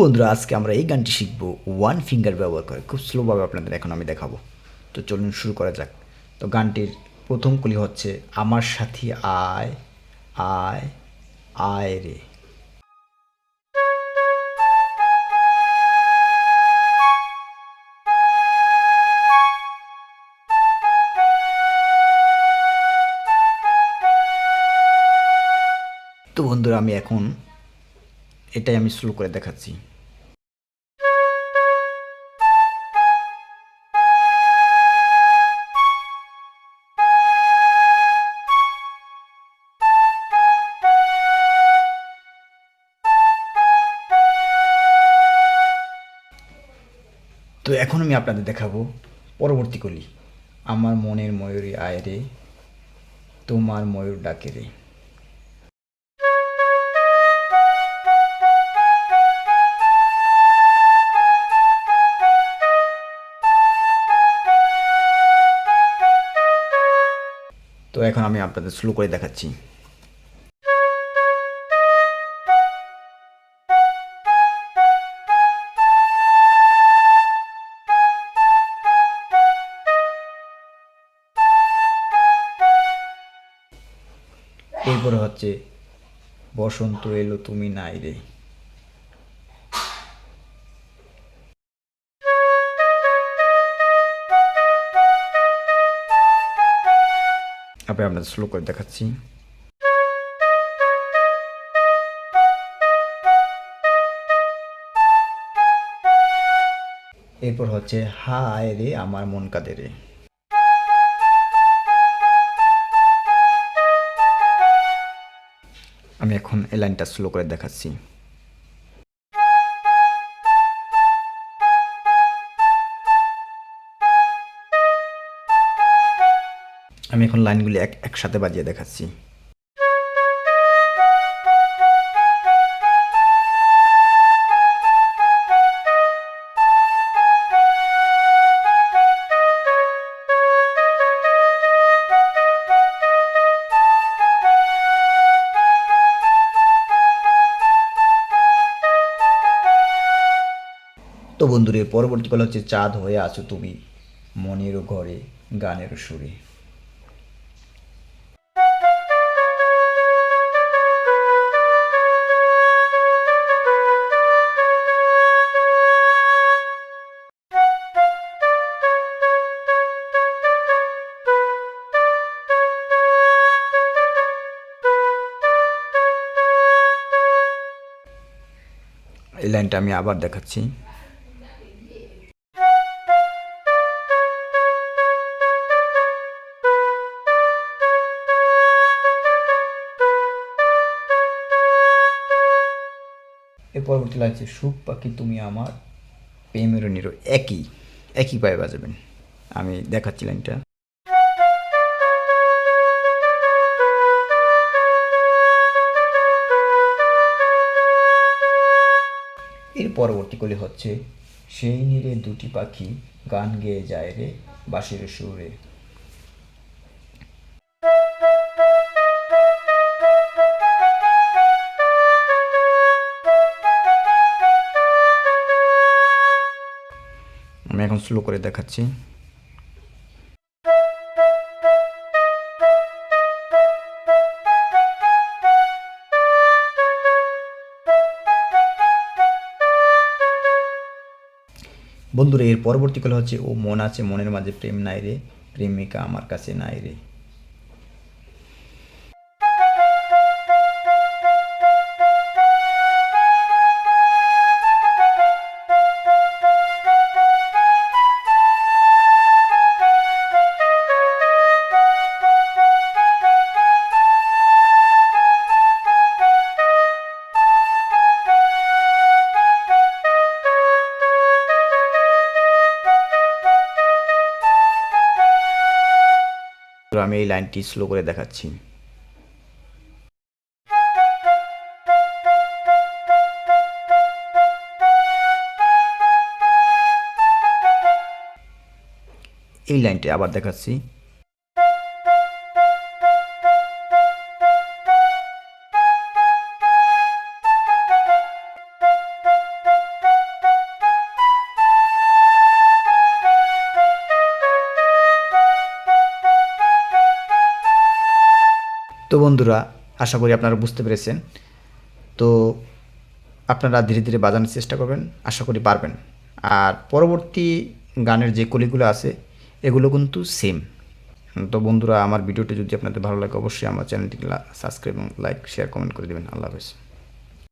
বন্ধুরা, আজকে আমরা এই গানটি শিখব ওয়ান ফিঙ্গার ব্যবহার করে। খুব স্লোভাবে আপনাদের এখন আমি দেখাবো। তো চলুন শুরু করা যাক। তো গানটির প্রথম কলি হচ্ছে আমার সাথী আয় আয় আয় রে। তো বন্ধুরা, আমি এখন এটাই আমি স্লো করে দেখাচ্ছি। তো এখন আমি আপনাদের দেখাবো পরবর্তী কলি। আমার মনের ময়ূরী আয় রে, তোমার ময়ূর ডাকে রে। তো এখন আমি আপনাদের স্লো করে দেখাচ্ছি। এরপরে হচ্ছে বসন্ত এলো তুমি নাই রে। আমি আপনাদের স্লো করে দেখাচ্ছি। এরপর হচ্ছে হায় রে আমার মন কাঁদে রে। আমি এখন এই লাইনটা স্লো করে দেখাচ্ছি। আমি এখন লাইনগুলি একসাথে বাজিয়ে দেখাচ্ছি। তো বন্ধুরে, পরবর্তী কল হচ্ছে চাঁদ হয়ে আছো তুমি মনেরও ঘরে গানের সুরে। এই লাইনটা আমি আবার দেখাচ্ছি। এর পরবর্তী লাইন হচ্ছে সুখ পাখি তুমি আমার প্রেমের নিরো। একই একই পায়ে বাজাবেন। আমি দেখাচ্ছি লাইনটা। এর পরবর্তী কলি হচ্ছে সেই নীরে দুটি পাখি গান গেয়ে যায় রে বাঁশির সুরে। আমি এখন স্লো করে দেখাচ্ছি। বন্ধুরা, এর পরবর্তী কল হচ্ছে ও মন আছে মনের মাঝে প্রেম নাই রে, প্রেমিকা আমার কাছে নাই রে। তো আমি এই লাইনটি স্লো করে দেখাচ্ছি। এই লাইনটি আবার দেখাচ্ছি। তো বন্ধুরা, আশা করি আপনারা বুঝতে পেরেছেন। তো আপনারা ধীরে ধীরে বাজানোর চেষ্টা করবেন, আশা করি পারবেন। আর পরবর্তী গানের যে কলিগুলো আছে এগুলো কিন্তু সেম। তো বন্ধুরা, আমার ভিডিওটি যদি আপনাদের ভালো লাগে অবশ্যই আমার চ্যানেলটিকে সাবস্ক্রাইব এবং লাইক শেয়ার কমেন্ট করে দেবেন। আল্লাহ হাফেজ।